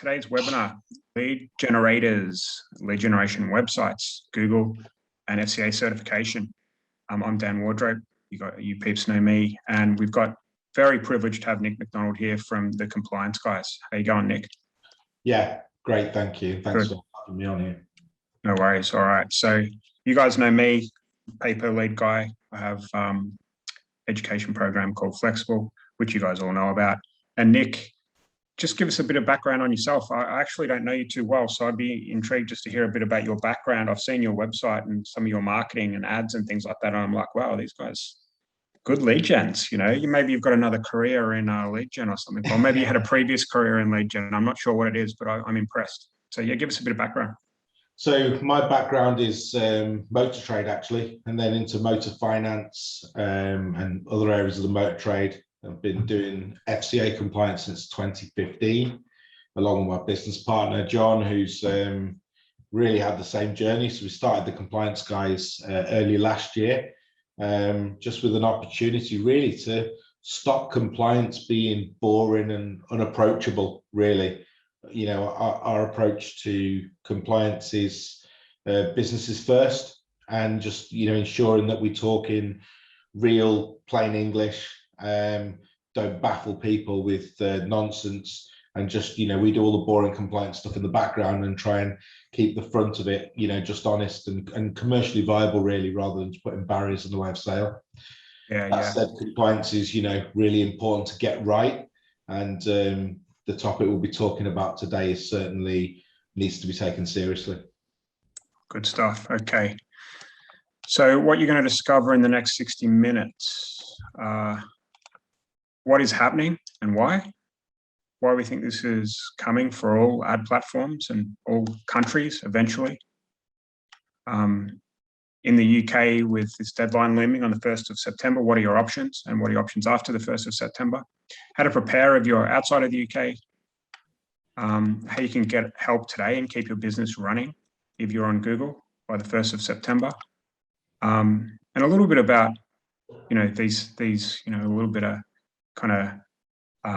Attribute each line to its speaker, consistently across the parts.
Speaker 1: today's webinar, lead generators, lead generation websites, Google and FCA certification. I'm Dan Wardrope. You peeps know me, and we've got very privileged to have Nick McDonald here from the compliance guys. How you going, Nick?
Speaker 2: Yeah, great. Thank you. Thanks for having me on here.
Speaker 1: No worries. All right. So you guys know me, paper lead guy. I have education program called Flexxable, which you guys all know about. And Nick, just give us a bit of background on yourself. I actually don't know you too well, so I'd be intrigued just to hear a bit about your background. I've seen your website and some of your marketing and ads and things like that, and I'm like, wow, these guys, good lead gens. You know, maybe you've got another career in lead gen or something, or maybe you had a previous career in lead gen. I'm not sure what it is, but I'm impressed. So yeah, give us a bit of background.
Speaker 2: So my background is motor trade, actually, and then into motor finance and other areas of the motor trade. I've been doing FCA compliance since 2015, along with my business partner, John, who's really had the same journey. So we started the compliance guys early last year, just with an opportunity really to stop compliance being boring and unapproachable, really. You know, our approach to compliance is businesses first, and just, you know, ensuring that we talk in real plain English, don't baffle people with nonsense, and just, you know, we do all the boring compliance stuff in the background and try and keep the front of it, you know, just honest and commercially viable, really, rather than just putting barriers in the way of sale. That said, compliance is, you know, really important to get right, and the topic we'll be talking about today is certainly needs to be taken seriously.
Speaker 1: Good stuff. Okay. So what you're going to discover in the next 60 minutes, what is happening and why we think this is coming for all ad platforms and all countries eventually. In the UK, with this deadline looming on the 1st of September, what are your options and what are your options after the 1st of September? How to prepare if you're outside of the UK, how you can get help today and keep your business running if you're on Google by the 1st of September, and a little bit about, you know, these you know, a little bit of kind of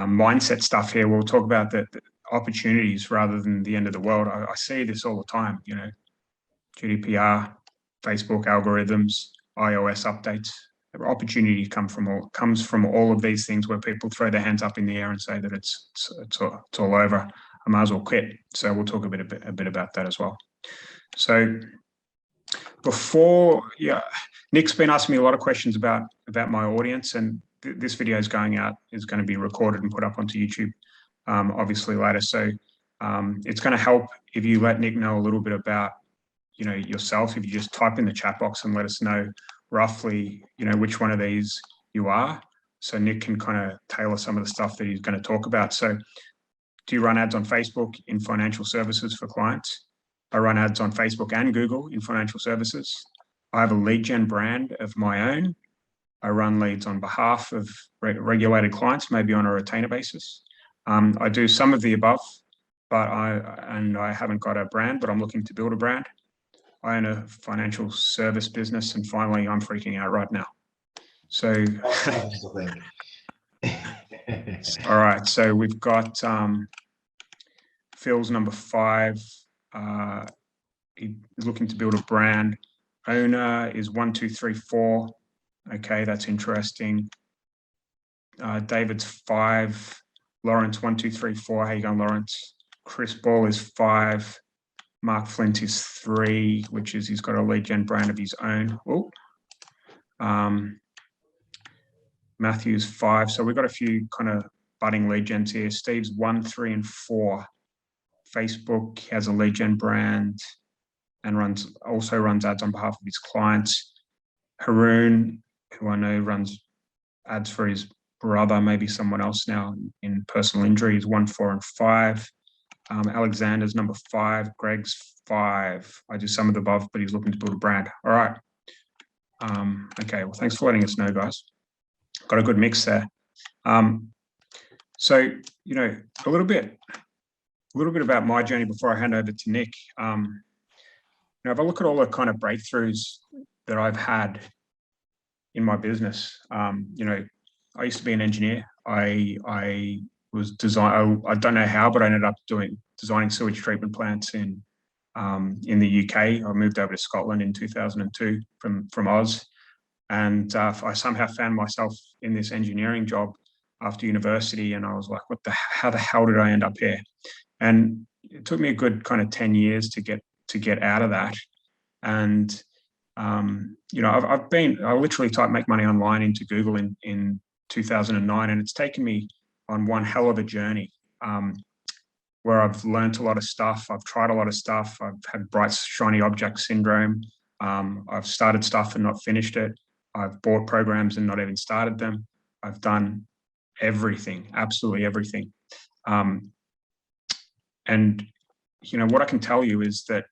Speaker 1: mindset stuff here. We'll talk about the opportunities rather than the end of the world. I see this all the time, you know, GDPR, Facebook algorithms, iOS updates. The opportunity comes from all of these things where people throw their hands up in the air and say that it's all over. I might as well quit. So we'll talk a bit about that as well. So before, Nick's been asking me a lot of questions about my audience, and this video is going to be recorded and put up onto YouTube, obviously later. So it's going to help if you let Nick know a little bit about, you know, yourself. If you just type in the chat box and let us know roughly, you know, which one of these you are, so Nick can kind of tailor some of the stuff that he's going to talk about. So do you run ads on Facebook in financial services for clients? I run ads on Facebook and Google in financial services. I have a lead gen brand of my own. I run leads on behalf of regulated clients, maybe on a retainer basis. I do some of the above, but I haven't got a brand, but I'm looking to build a brand. I own a financial service business, and finally, I'm freaking out right now. So, all right. So we've got Phil's number 5. He's looking to build a brand. Owner is 1234. Okay, that's interesting. David's 5. Lawrence 1234. How you going, Lawrence? Chris Ball is 5. Mark Flint is 3, which is he's got a lead gen brand of his own. Matthew's 5. So we've got a few kind of budding lead gens here. Steve's 1, 3, and 4. Facebook has a lead gen brand and also runs ads on behalf of his clients. Haroon, who I know runs ads for his brother, maybe someone else now in personal injury, is 1, 4, and 5. Alexander's number 5. Greg's 5. I do some of the above, but he's looking to build a brand. All right. Okay. Well, thanks for letting us know, guys. Got a good mix there. So, you know, a little bit about my journey before I hand over to Nick. Now, if I look at all the kind of breakthroughs that I've had in my business, you know, I used to be an engineer. I design. I don't know how, but I ended up designing sewage treatment plants in the UK. I moved over to Scotland in 2002 from Oz, and I somehow found myself in this engineering job after university, and I was like, how the hell did I end up here? And it took me a good kind of 10 years to get out of that. And you know, I literally typed make money online into Google in 2009, and it's taken me on one hell of a journey where I've learned a lot of stuff. I've tried a lot of stuff. I've had bright, shiny object syndrome. I've started stuff and not finished it. I've bought programs and not even started them. I've done everything, absolutely everything. And, you know, what I can tell you is that,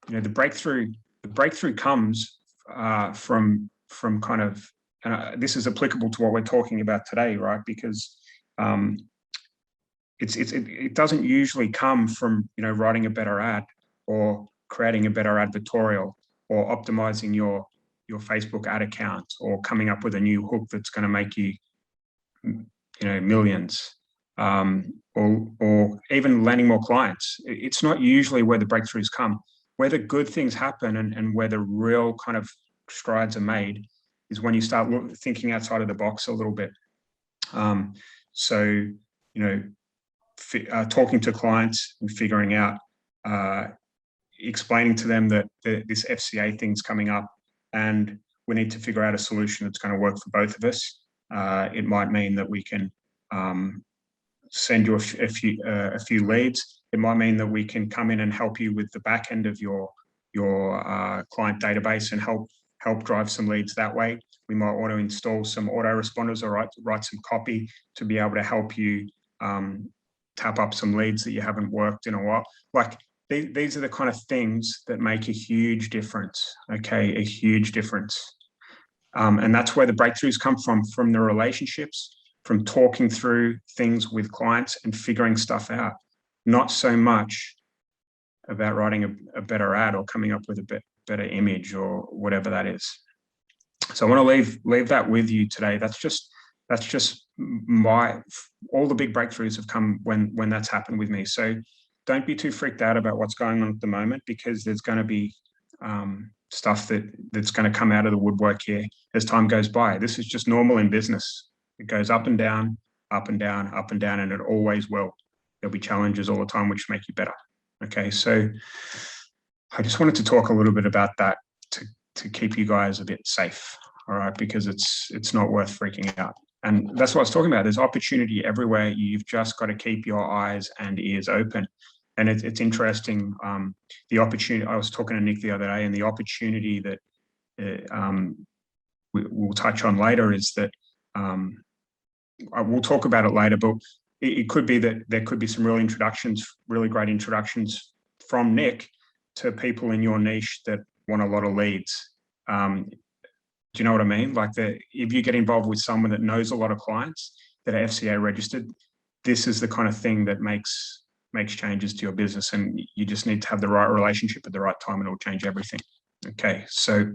Speaker 1: you know, the breakthrough comes from kind of, and this is applicable to what we're talking about today, right? Because it doesn't usually come from, you know, writing a better ad or creating a better advertorial or optimizing your Facebook ad account or coming up with a new hook that's going to make you, you know, millions, or even landing more clients. It's not usually where the breakthroughs come. Where the good things happen and where the real kind of strides are made is when you start thinking outside of the box a little bit. So, you know, talking to clients and figuring out, explaining to them that this FCA thing's coming up and we need to figure out a solution that's going to work for both of us. It might mean that we can send you a few leads. It might mean that we can come in and help you with the back end of your client database and help drive some leads that way. We might want to install some autoresponders or write some copy to be able to help you tap up some leads that you haven't worked in a while. Like these are the kind of things that make a huge difference. Okay, a huge difference. And that's where the breakthroughs come from the relationships, from talking through things with clients and figuring stuff out. Not so much about writing a better ad or coming up with a better image or whatever that is. So I want to leave that with you today. That's just all the big breakthroughs have come when that's happened with me. So don't be too freaked out about what's going on at the moment, because there's going to be stuff that's going to come out of the woodwork here as time goes by. This is just normal in business. It goes up and down, up and down, up and down, and it always will. There'll be challenges all the time which make you better. Okay, so I just wanted to talk a little bit about that to keep you guys a bit safe, all right? Because it's not worth freaking out. And that's what I was talking about. There's opportunity everywhere. You've just got to keep your eyes and ears open. And it's interesting, the opportunity, I was talking to Nick the other day, and the opportunity that we'll touch on later is that, we'll talk about it later, but it could be that there could be some really great introductions from Nick to people in your niche that want a lot of leads. Do you know what I mean? Like if you get involved with someone that knows a lot of clients that are FCA registered, this is the kind of thing that makes changes to your business, and you just need to have the right relationship at the right time and it'll change everything. Okay, so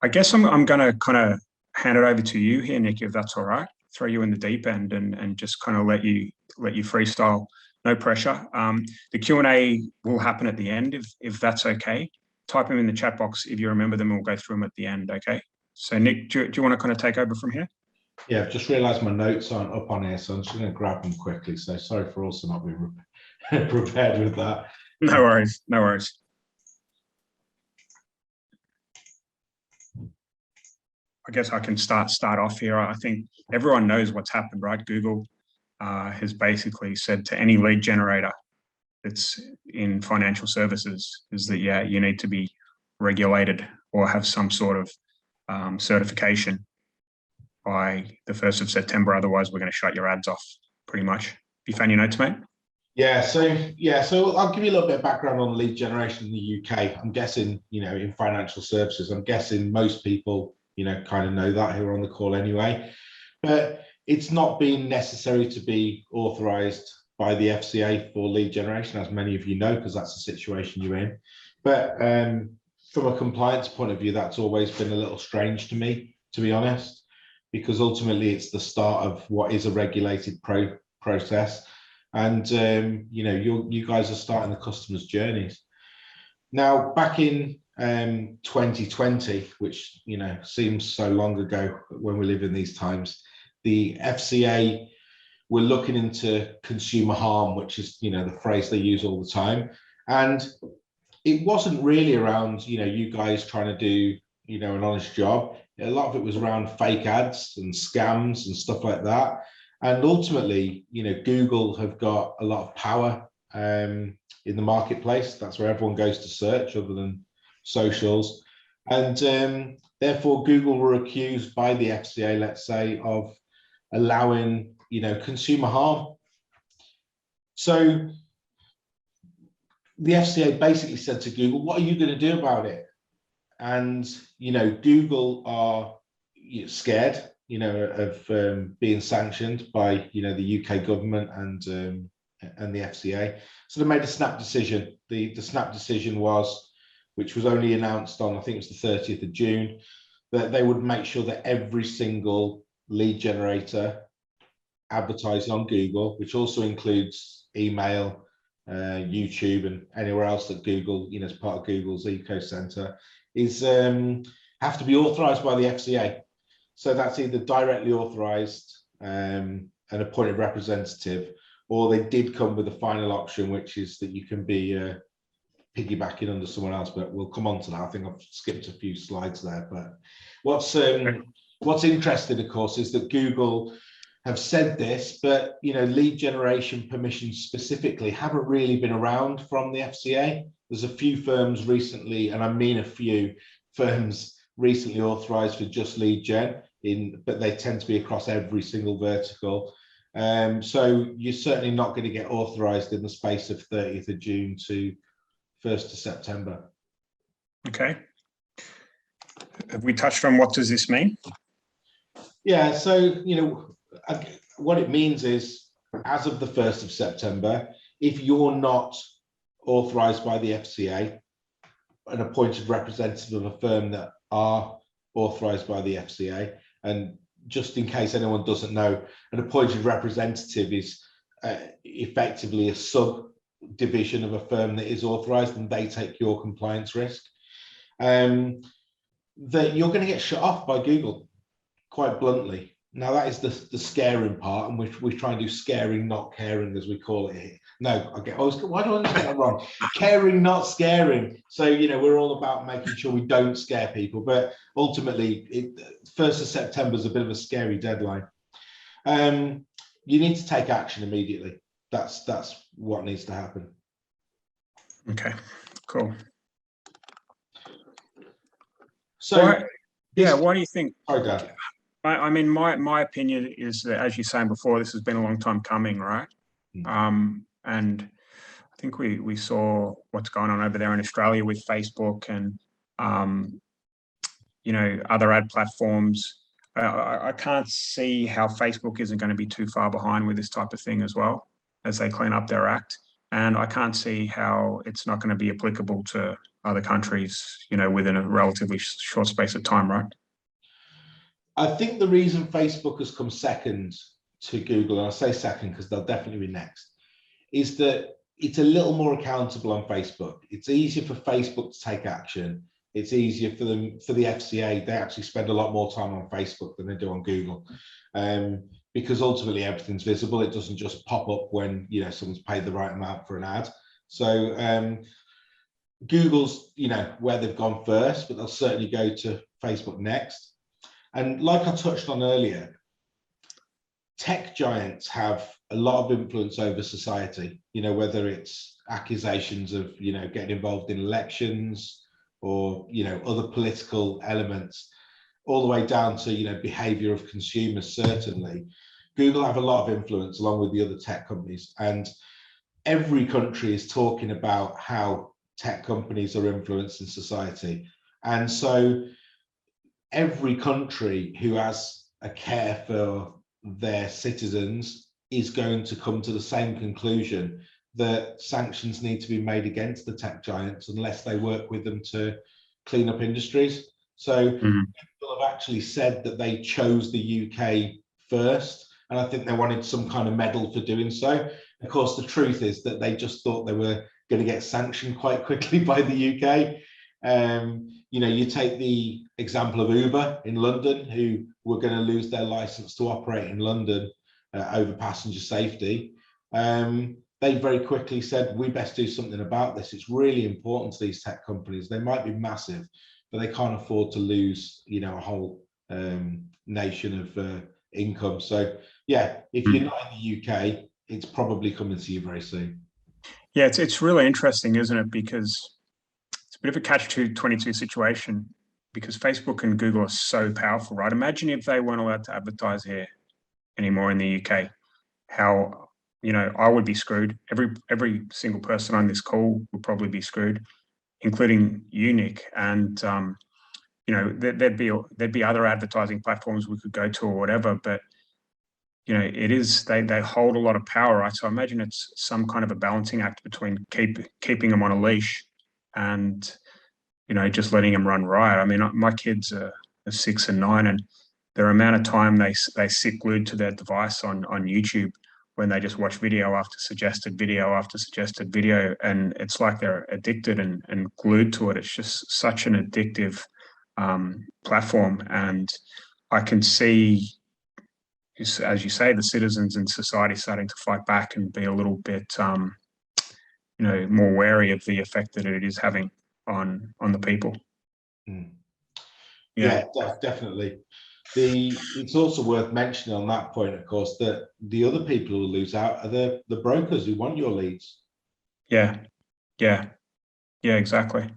Speaker 1: I guess I'm going to kind of hand it over to you here, Nick, if that's all right. Throw you in the deep end and just kind of let you freestyle. No pressure. The Q&A will happen at the end if that's okay. Type them in the chat box if you remember them, and we'll go through them at the end. Okay. So Nick, do you want to kind of take over from here?
Speaker 2: Yeah, I've just realised my notes aren't up on here, so I'm just going to grab them quickly. So sorry for also not being prepared with that.
Speaker 1: No worries. No worries. I guess I can start off here. I think everyone knows what's happened, right? Google has basically said to any lead generator that's in financial services is that, yeah, you need to be regulated or have some sort of certification by the 1st of September. Otherwise, we're going to shut your ads off, pretty much. You found your notes, mate?
Speaker 2: Yeah, so I'll give you a little bit of background on lead generation in the UK. I'm guessing, you know, in financial services, I'm guessing most people, you know, kind of know that who are on the call anyway. But it's not been necessary to be authorised by the FCA for lead generation, as many of you know, because that's the situation you're in. But from a compliance point of view, that's always been a little strange to me, to be honest. because ultimately it's the start of what is a regulated process. And, you know, you guys are starting the customers' journeys. Now, back in 2020, which, you know, seems so long ago when we live in these times, the FCA were looking into consumer harm, which is, you know, the phrase they use all the time. And it wasn't really around, you know, you guys trying to do, you know, an honest job. A lot of it was around fake ads and scams and stuff like that. And ultimately, you know, Google have got a lot of power in the marketplace. That's where everyone goes to search other than socials. And therefore, Google were accused by the FCA, let's say, of allowing, you know, consumer harm. So the FCA basically said to Google, what are you going to do about it? And, you know, Google are scared, you know, of being sanctioned by, you know, the UK government and the FCA. So they made a snap decision. The snap decision was, which was only announced on, I think it was the 30th of June, that they would make sure that every single lead generator advertising on Google, which also includes email, YouTube, and anywhere else that Google, you know, as part of Google's eco center, is have to be authorized by the FCA. So that's either directly authorized and appointed representative, or they did come with a final option, which is that you can be piggybacking under someone else. But we'll come on to that. I think I've skipped a few slides there. But what's interesting, of course, is that Google have said this, but, you know, lead generation permissions specifically haven't really been around from the FCA. There's a few firms recently, and I mean a few firms recently authorized for just lead gen, but they tend to be across every single vertical. So you're certainly not going to get authorized in the space of 30th of June to 1st of September.
Speaker 1: Okay. Have we touched on what does this mean?
Speaker 2: Yeah, so, you know, what it means is, as of the 1st of September, if you're not authorized by the FCA, an appointed representative of a firm that are authorized by the FCA, and just in case anyone doesn't know, an appointed representative is effectively a subdivision of a firm that is authorized, and they take your compliance risk, that you're going to get shut off by Google, quite bluntly. Now, that is the scaring part, and we try and do scaring, not caring, as we call it here. No, why do I get that wrong? Caring, not scaring. So, you know, we're all about making sure we don't scare people, but ultimately, 1st of September is a bit of a scary deadline. You need to take action immediately. That's what needs to happen.
Speaker 1: Okay, cool.
Speaker 2: So,
Speaker 1: why do you think?
Speaker 2: Sorry, Dad.
Speaker 1: I mean, my opinion is that, as you're saying before, this has been a long time coming, right? And I think we saw what's going on over there in Australia with Facebook and, you know, other ad platforms. I can't see how Facebook isn't going to be too far behind with this type of thing as well, as they clean up their act. And I can't see how it's not going to be applicable to other countries, you know, within a relatively short space of time, right?
Speaker 2: I think the reason Facebook has come second to Google, and I say second because they'll definitely be next, is that it's a little more accountable on Facebook. It's easier for Facebook to take action. It's easier for the FCA. They actually spend a lot more time on Facebook than they do on Google, because ultimately everything's visible. It doesn't just pop up when, you know, someone's paid the right amount for an ad. So Google's, you know, where they've gone first, but they'll certainly go to Facebook next. And like I touched on earlier, tech giants have a lot of influence over society, you know, whether it's accusations of, you know, getting involved in elections or, you know, other political elements, all the way down to, you know, behavior of consumers. Certainly, Google have a lot of influence along with the other tech companies, and every country is talking about how tech companies are influencing society. And so every country who has a care for their citizens is going to come to the same conclusion, that sanctions need to be made against the tech giants unless they work with them to clean up industries. So people have actually said that they chose the UK first, and I think they wanted some kind of medal for doing so. Of course, the truth is that they just thought they were going to get sanctioned quite quickly by the UK. You know, you take the example of Uber in London, who were going to lose their license to operate in London over passenger safety. They very quickly said, we best do something about this. It's really important to these tech companies. They might be massive, but they can't afford to lose, you know, a whole nation of income. So yeah, if you're not in the UK, it's probably coming to you very soon.
Speaker 1: Yeah, it's really interesting, isn't it? Because it's a bit of a catch-22 situation, because Facebook and Google are so powerful, right? Imagine if they weren't allowed to advertise here anymore in the UK, how, you know, I would be screwed. Every single person on this call would probably be screwed, including you, Nick. And you know, there'd be other advertising platforms we could go to or whatever, but you know, it is, they hold a lot of power, right? So I imagine it's some kind of a balancing act between keeping them on a leash and, you know, just letting them run riot. I mean, my kids are 6 and 9, and their amount of time they sit glued to their device on YouTube when they just watch video after suggested video after suggested video, and it's like they're addicted and glued to it. It's just such an addictive platform, and I can see, as you say, the citizens in society starting to fight back and be a little bit, you know, more wary of the effect that it is having on the people.
Speaker 2: Yeah, definitely. It's also worth mentioning on that point, of course, that the other people who lose out are the brokers who want your leads.
Speaker 1: Yeah, exactly.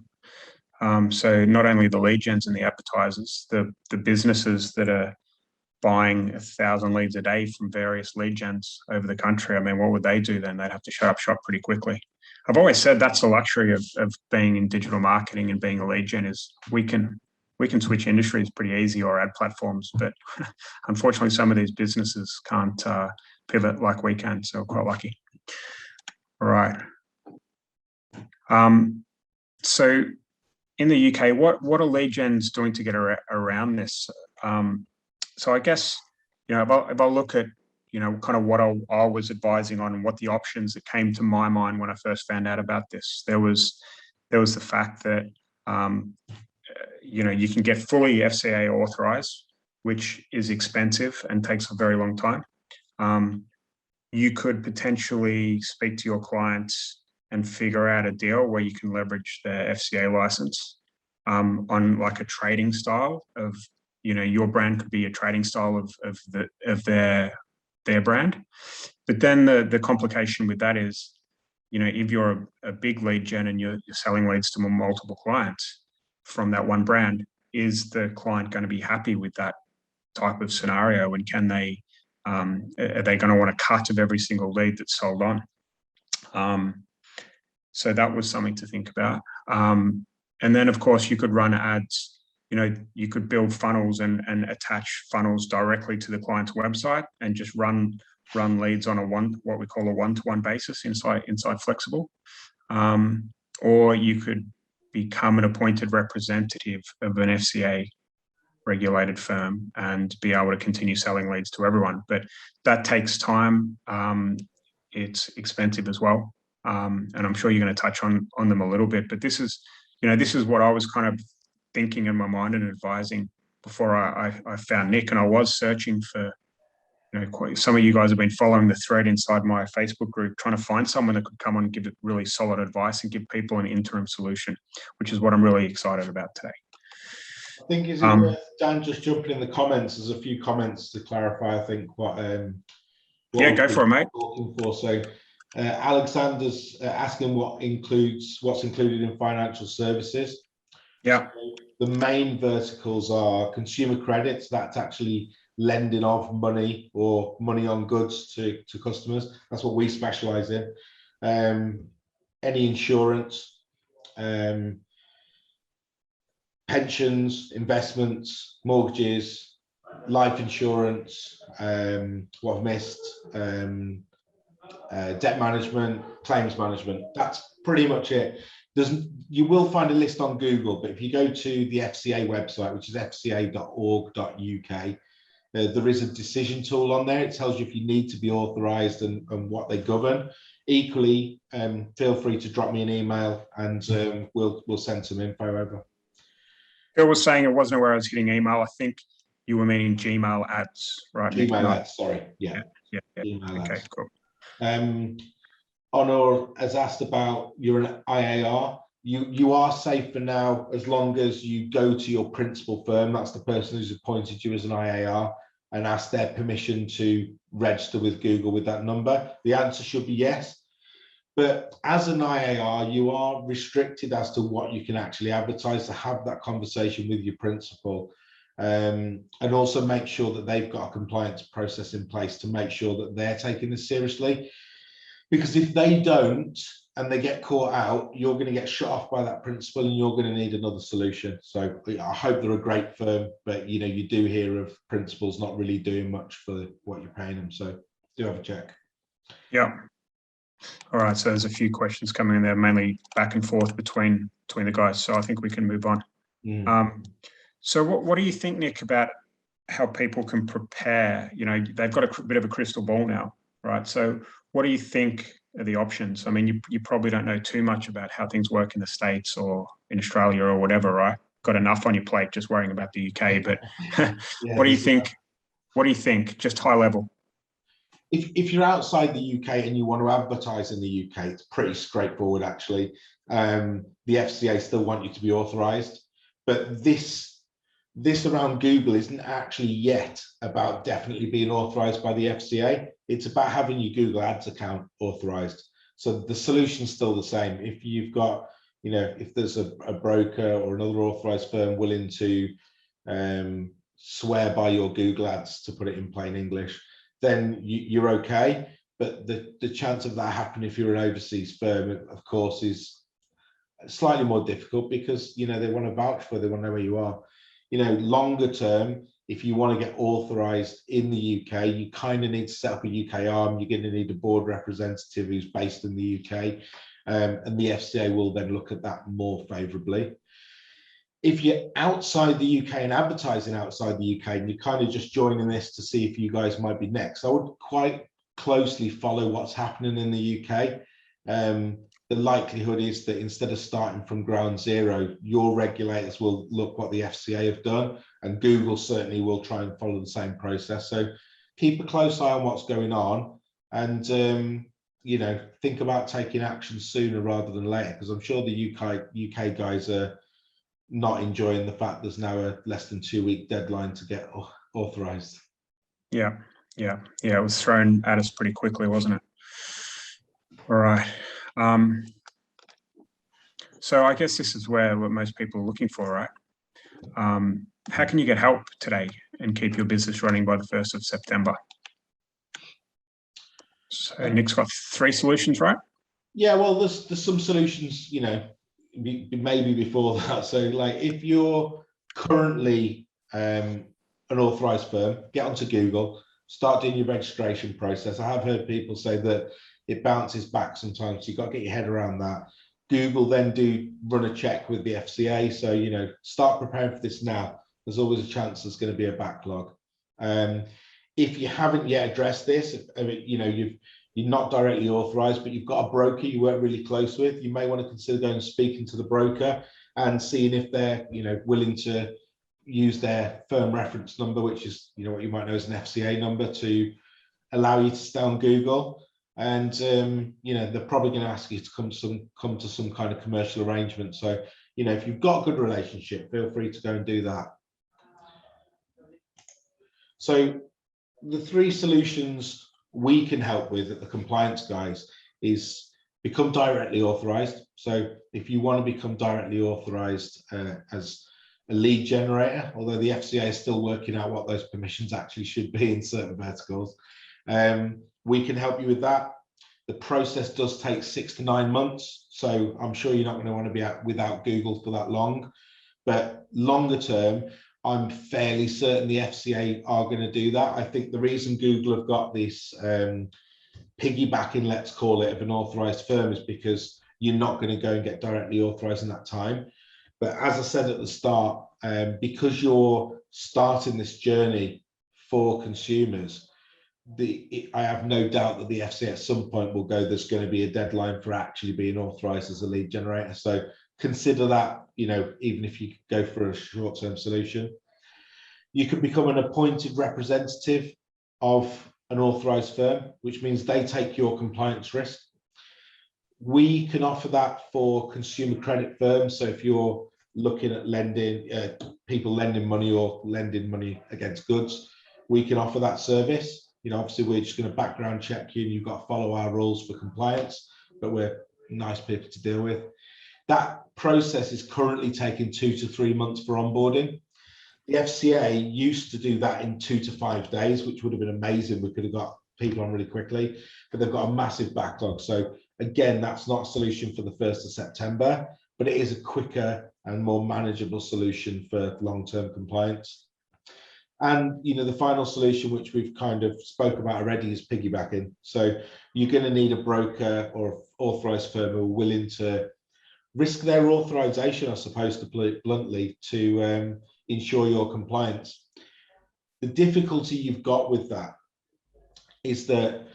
Speaker 1: So not only the lead gens and the advertisers, the businesses that are buying 1,000 leads a day from various lead gens over the country. I mean, what would they do then? They'd have to shut up shop pretty quickly. I've always said that's the luxury of being in digital marketing and being a lead gen, is we can switch industries pretty easy, or add platforms, but unfortunately some of these businesses can't pivot like we can, so we're quite lucky. All right. So in the UK, what are lead gens doing to get around this? So I guess, you know, if I look at, you know, kind of what I was advising on and what the options that came to my mind when I first found out about this, there was the fact that, you know, you can get fully FCA authorised, which is expensive and takes a very long time. You could potentially speak to your clients and figure out a deal where you can leverage their FCA license on like a trading style of, you know, your brand could be a trading style of their brand. But then the complication with that is, you know, if you're a big lead gen and you're selling leads to multiple clients from that one brand, is the client going to be happy with that type of scenario? And can they, are they going to want a cut of every single lead that's sold on? So that was something to think about. And then, of course, you could run ads. You know, you could build funnels and attach funnels directly to the client's website and just run leads on what we call a one-to-one basis inside Flexxable. Or you could become an appointed representative of an FCA regulated firm and be able to continue selling leads to everyone. But that takes time. It's expensive as well. And I'm sure you're going to touch on them a little bit, but this is what I was kind of thinking in my mind and advising before I found Nick. And I was searching for, you know, some of you guys have been following the thread inside my Facebook group, trying to find someone that could come on and give it really solid advice and give people an interim solution, which is what I'm really excited about today.
Speaker 2: I think is it worth Dan just jumping in the comments? There's a few comments to clarify, I think, what
Speaker 1: yeah, go for it, mate.
Speaker 2: Looking for. So Alexander's asking what's included in financial services.
Speaker 1: Yeah.
Speaker 2: So the main verticals are consumer credits. That's actually lending of money or money on goods to customers. That's what we specialize in. Any insurance, pensions, investments, mortgages, life insurance, what I've missed, debt management, claims management. That's pretty much it. You will find a list on Google, but if you go to the FCA website, which is fca.org.uk, there is a decision tool on there. It tells you if you need to be authorised and what they govern. Equally, feel free to drop me an email and we'll send some info over.
Speaker 1: Phil was saying it wasn't where I was hitting email. I think you were meaning Gmail ads, right?
Speaker 2: Gmail ads, sorry. Yeah.
Speaker 1: Gmail okay,
Speaker 2: ads.
Speaker 1: Cool.
Speaker 2: Honor has asked about you're an IAR. You are safe for now as long as you go to your principal firm. That's the person who's appointed you as an IAR, and ask their permission to register with Google with that number. The answer should be yes. But as an IAR, you are restricted as to what you can actually advertise, to have that conversation with your principal. And also make sure that they've got a compliance process in place to make sure that they're taking this seriously. Because if they don't, and they get caught out, you're going to get shut off by that principal and you're going to need another solution. So I hope they're a great firm, but you do hear of principals not really doing much for what you're paying them. So do have a check.
Speaker 1: Yeah. All right. So there's a few questions coming in there, mainly back and forth between the guys. So I think we can move on. So what do you think, Nick, about how people can prepare? They've got a bit of a crystal ball now, right? So what do you think are the options? I mean, you probably don't know too much about how things work in the States or in Australia or whatever, right? Got enough on your plate just worrying about the UK, but
Speaker 2: yeah,
Speaker 1: what do you think? What do you think? Just high level.
Speaker 2: If you're outside the UK and you want to advertise in the UK, it's pretty straightforward, actually. The FCA still want you to be authorised, but this around Google isn't actually yet about definitely being authorised by the FCA. It's about having your Google Ads account authorised. So the solution's still the same. If you've got, if there's a broker or another authorised firm willing to swear by your Google Ads, to put it in plain English, then you're okay. But the chance of that happening if you're an overseas firm, of course, is slightly more difficult because, they want to vouch for, they want to know where you are. Longer term, if you want to get authorised in the UK, you kind of need to set up a UK arm. You're going to need a board representative who's based in the UK, and the FCA will then look at that more favourably. If you're outside the UK and advertising outside the UK, and you're kind of just joining this to see if you guys might be next, I would quite closely follow what's happening in the UK. The likelihood is that instead of starting from ground zero, your regulators will look what the FCA have done, and Google certainly will try and follow the same process. So keep a close eye on what's going on, and think about taking action sooner rather than later, because I'm sure the UK guys are not enjoying the fact there's now a less than 2-week deadline to get authorised.
Speaker 1: Yeah, it was thrown at us pretty quickly, wasn't it? All right. So I guess this is what most people are looking for, right? How can you get help today and keep your business running by the 1st of September? So Nick's got 3 solutions, right?
Speaker 2: Yeah, well, there's some solutions, maybe before that. So like if you're currently an authorised firm, get onto Google, start doing your registration process. I have heard people say that it bounces back sometimes, so you've got to get your head around that. Google then run a check with the FCA, so start preparing for this now. There's always a chance there's going to be a backlog. If you haven't yet addressed this, you're not directly authorised, but you've got a broker you work really close with, you may want to consider going and speaking to the broker and seeing if they're willing to use their firm reference number, which is what you might know as an FCA number, to allow you to stay on Google. And they're probably going to ask you to come to some kind of commercial arrangement. So if you've got a good relationship, feel free to go and do that. So the 3 solutions we can help with at the compliance guys is become directly authorised. So if you want to become directly authorised as a lead generator, although the FCA is still working out what those permissions actually should be in certain verticals, we can help you with that. The process does take 6 to 9 months, so I'm sure you're not going to want to be without Google for that long. But longer term, I'm fairly certain the FCA are going to do that. I think the reason Google have got this piggybacking, let's call it, of an authorised firm is because you're not going to go and get directly authorised in that time. But as I said at the start, because you're starting this journey for consumers, I have no doubt that the FCA at some point will go, there's going to be a deadline for actually being authorised as a lead generator. So consider that, you know, even if you go for a short-term solution. You can become an appointed representative of an authorised firm, which means they take your compliance risk. We can offer that for consumer credit firms. So if you're looking at lending, people lending money or lending money against goods, we can offer that service. You know, obviously we're just going to background check you and you've got to follow our rules for compliance, but we're nice people to deal with. That process is currently taking 2 to 3 months for onboarding. The FCA used to do that in 2 to 5 days, which would have been amazing. We could have got people on really quickly, but they've got a massive backlog. So again, that's not a solution for the 1st of September, but it is a quicker and more manageable solution for long-term compliance. And, you know, the final solution, which we've kind of spoke about already, is piggybacking. So you're going to need a broker or authorised firm who are willing to risk their authorisation, I suppose, to put it bluntly, to ensure your compliance. The difficulty you've got with that is that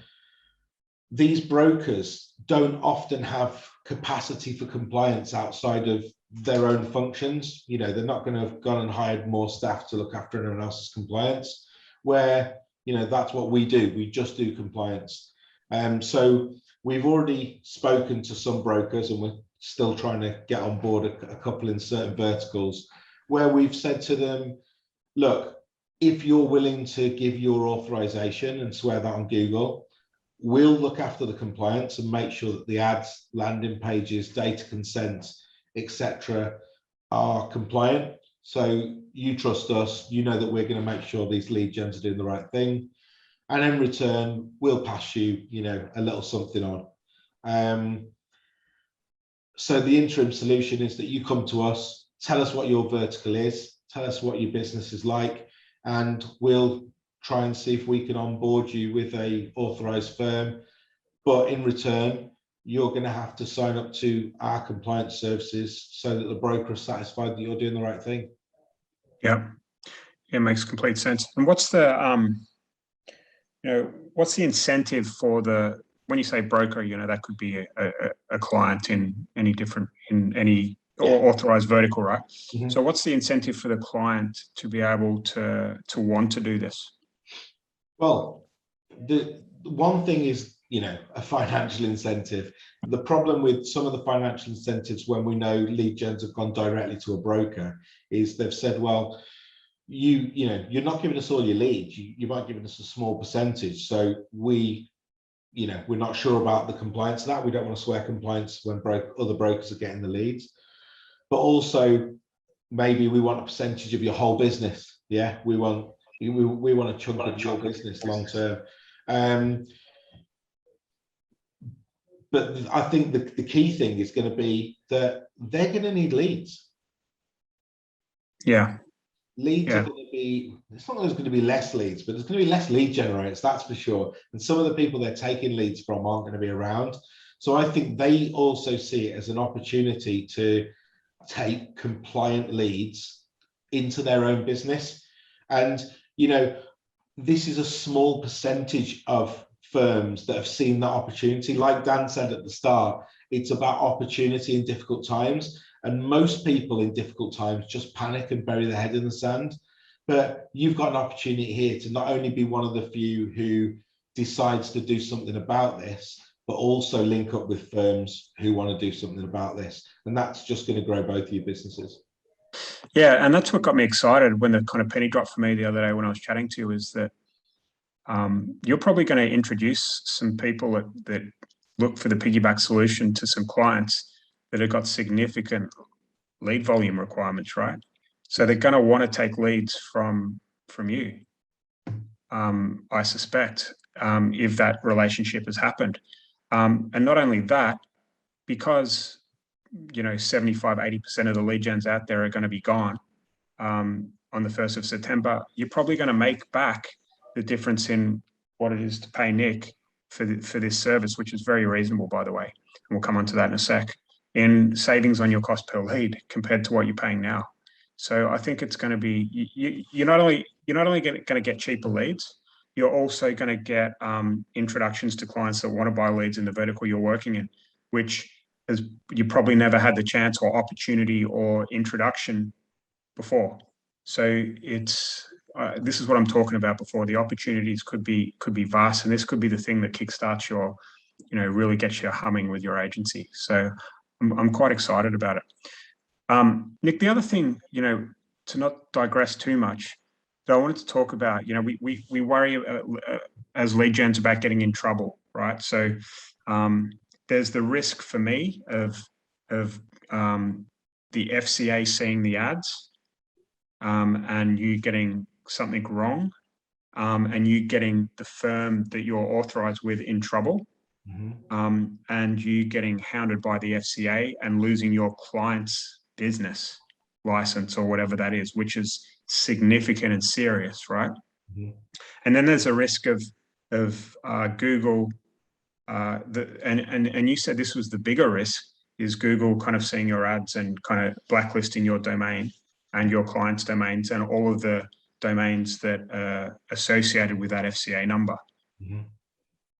Speaker 2: these brokers don't often have capacity for compliance outside of their own functions. You know, they're not going to have gone and hired more staff to look after everyone else's compliance, where, you know, that's what we do. We just do compliance. So we've already spoken to some brokers, and we're still trying to get on board a couple in certain verticals, where we've said to them, look, if you're willing to give your authorization and swear that on Google, we'll look after the compliance and make sure that the ads, landing pages, data consent, etc. are compliant. So you trust us, you know that we're going to make sure these lead gens are doing the right thing. And in return, we'll pass you, you know, a little something on. So the interim solution is that you come to us, tell us what your vertical is, tell us what your business is like, and we'll try and see if we can onboard you with a authorized firm. But in return, you're going to have to sign up to our compliance services so that the broker is satisfied that you're doing the right thing.
Speaker 1: Yeah, it makes complete sense. And what's the, you know, what's the incentive for the, when you say broker, you know, that could be a client in any different, in any authorized vertical, right? Mm-hmm. So what's the incentive for the client to be able to want to do this?
Speaker 2: Well, the one thing is, you know, a financial incentive. The problem with some of the financial incentives when we know lead gens have gone directly to a broker is they've said, well, you know, you're not giving us all your leads. You might give us a small percentage. So we, you know, we're not sure about the compliance of that. We don't want to swear compliance when other brokers are getting the leads. But also, maybe we want a percentage of your whole business. Yeah, we want a chunk of your business long term. But I think the key thing is going to be that they're going to need leads.
Speaker 1: Yeah.
Speaker 2: Leads are going to be, it's not that there's going to be less leads, but there's going to be less lead generators, that's for sure. And some of the people they're taking leads from aren't going to be around. So I think they also see it as an opportunity to take compliant leads into their own business. And, you know, this is a small percentage of firms that have seen that opportunity. Like Dan said at the start, it's about opportunity in difficult times. And most people in difficult times just panic and bury their head in the sand. But you've got an opportunity here to not only be one of the few who decides to do something about this, but also link up with firms who want to do something about this. And that's just going to grow both of your businesses.
Speaker 1: Yeah, and that's what got me excited when the kind of penny dropped for me the other day when I was chatting to you, is that you're probably going to introduce some people that look for the piggyback solution to some clients that have got significant lead volume requirements, right? So they're going to want to take leads from you, I suspect, if that relationship has happened. And not only that, because, you know, 75–80% of the lead gens out there are going to be gone on the 1st of September, you're probably going to make back the difference in what it is to pay Nick for this service, which is very reasonable, by the way. we'll come on to that in a sec, in savings on your cost per lead compared to what you're paying now. So I think it's going to be, you're not only going to get cheaper leads, you're also going to get introductions to clients that want to buy leads in the vertical you're working in, which is, you probably never had the chance or opportunity or introduction before. So it's this is what I'm talking about before. The opportunities could be vast, and this could be the thing that kickstarts your, really gets you humming with your agency. So I'm quite excited about it. Nick, the other thing, to not digress too much, that I wanted to talk about, we worry as lead gens about getting in trouble, right? So there's the risk for me of the FCA seeing the ads and you getting something wrong and you getting the firm that you're authorized with in trouble. And you getting hounded by the FCA and losing your client's business license or whatever that is, which is significant and serious, right? And then there's a risk of Google, and you said this was the bigger risk, is Google kind of seeing your ads and kind of blacklisting your domain and your client's domains and all of the domains that are associated with that FCA number.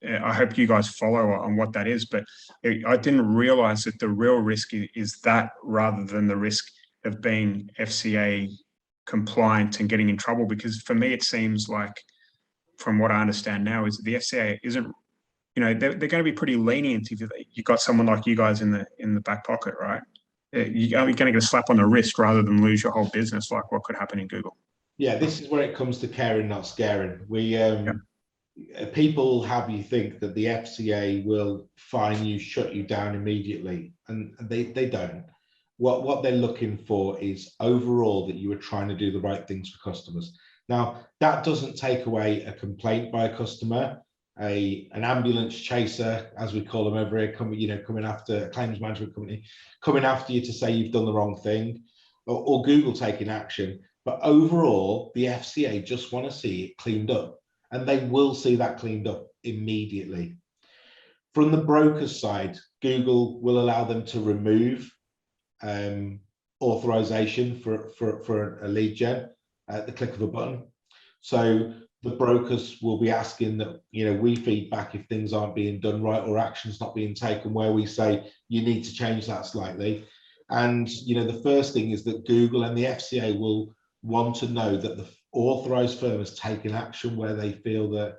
Speaker 1: I hope you guys follow on what that is, but I didn't realize that the real risk is that rather than the risk of being FCA compliant and getting in trouble. Because for me, it seems like, from what I understand now, is that the FCA isn't, they're going to be pretty lenient if you've got someone like you guys in the back pocket, right? You're going to get a slap on the wrist rather than lose your whole business, like what could happen in Google.
Speaker 2: Yeah, this is where it comes to caring, not scaring. People have you think that the FCA will fine you, shut you down immediately, and they don't. What they're looking for is overall that you are trying to do the right things for customers. Now, that doesn't take away a complaint by a customer, an ambulance chaser, as we call them over here, coming after a claims management company, coming after you to say you've done the wrong thing, or Google taking action. But overall, the FCA just want to see it cleaned up, and they will see that cleaned up immediately. From the broker's side, Google will allow them to remove authorization for a lead gen at the click of a button. So the brokers will be asking that, we feedback if things aren't being done right or actions not being taken, where we say you need to change that slightly. And the first thing is that Google and the FCA will want to know that the authorized firm has taken action where they feel that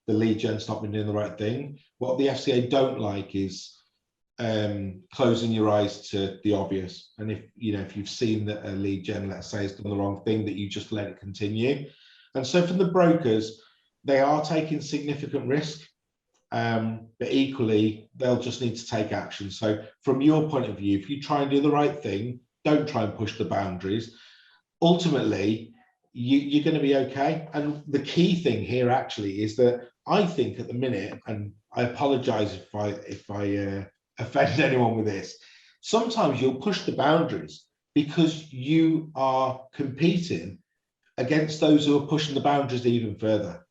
Speaker 2: the lead gen's not been doing the right thing. What the FCA don't like is closing your eyes to the obvious. And if you've seen that a lead gen, let's say, has done the wrong thing, that you just let it continue. And so for the brokers, they are taking significant risk, but equally they'll just need to take action. So from your point of view, if you try and do the right thing, don't try and push the boundaries, ultimately you're going to be okay. And the key thing here actually is that I think at the minute, and I apologize if I offend anyone with this, sometimes you'll push the boundaries because you are competing against those who are pushing the boundaries even further.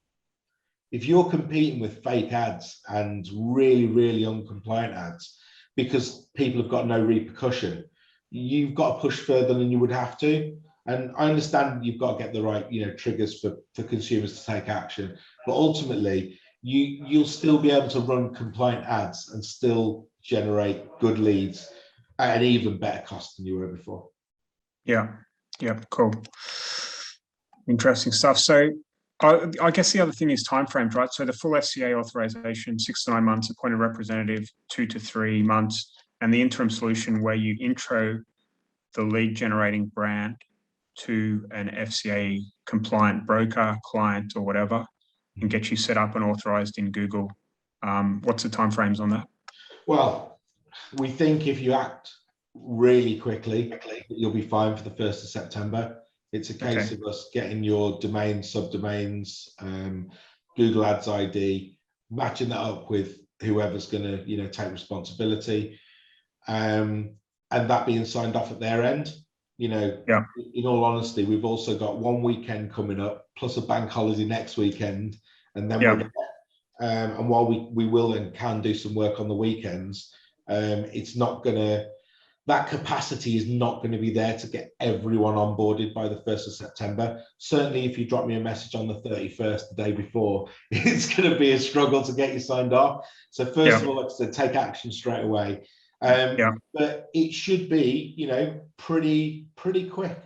Speaker 2: If you're competing with fake ads and really, really uncompliant ads because people have got no repercussion, you've got to push further than you would have to. And I understand you've got to get the right, triggers for consumers to take action, but ultimately you'll still be able to run compliant ads and still generate good leads at an even better cost than you were before. Yeah,
Speaker 1: cool. Interesting stuff. So I guess the other thing is timeframes, right? So the full FCA authorization, 6 to 9 months, appointed representative, 2 to 3 months, and the interim solution where you intro the lead generating brand to an FCA compliant broker, client, or whatever, and get you set up and authorized in Google. What's the timeframes on that?
Speaker 2: Well, we think if you act really quickly, you'll be fine for the 1st of September. It's a case of us getting your domains, subdomains, Google Ads ID, matching that up with whoever's going to, take responsibility, and that being signed off at their end. In all honesty, we've also got one weekend coming up, plus a bank holiday next weekend, and then we're there. And while we will and can do some work on the weekends, It's not going to, that capacity is not going to be there to get everyone onboarded by the 1st of September. Certainly, if you drop me a message on the 31st, the day before, it's going to be a struggle to get you signed off. So first of all, like I said, take action straight away. But it should be, you know, pretty quick.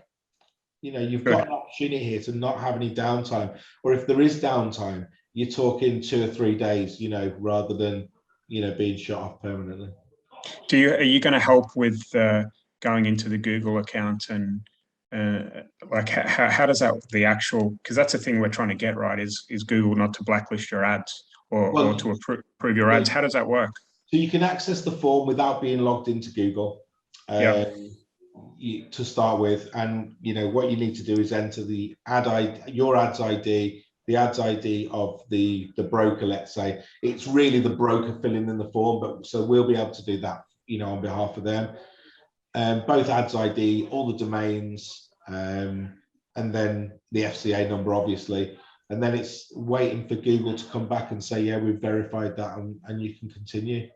Speaker 2: You know, you've got an opportunity here to not have any downtime, or if there is downtime, you're talking 2 or 3 days, you know, rather than, you know, being shut off permanently.
Speaker 1: Are you going to help with going into the Google account and like how does that, the actual, because that's the thing we're trying to get right, is Google not to blacklist your ads or to approve your ads? How does that work?
Speaker 2: So you can access the form without being logged into Google to start with, and you know what you need to do is enter the ad ID, your ads ID, the ads ID of the broker. Let's say it's really the broker filling in the form, but so we'll be able to do that, you know, on behalf of them. Both ads ID, all the domains, and then the FCA number, obviously. And then it's waiting for Google to come back and say, yeah, we've verified that, and you can continue.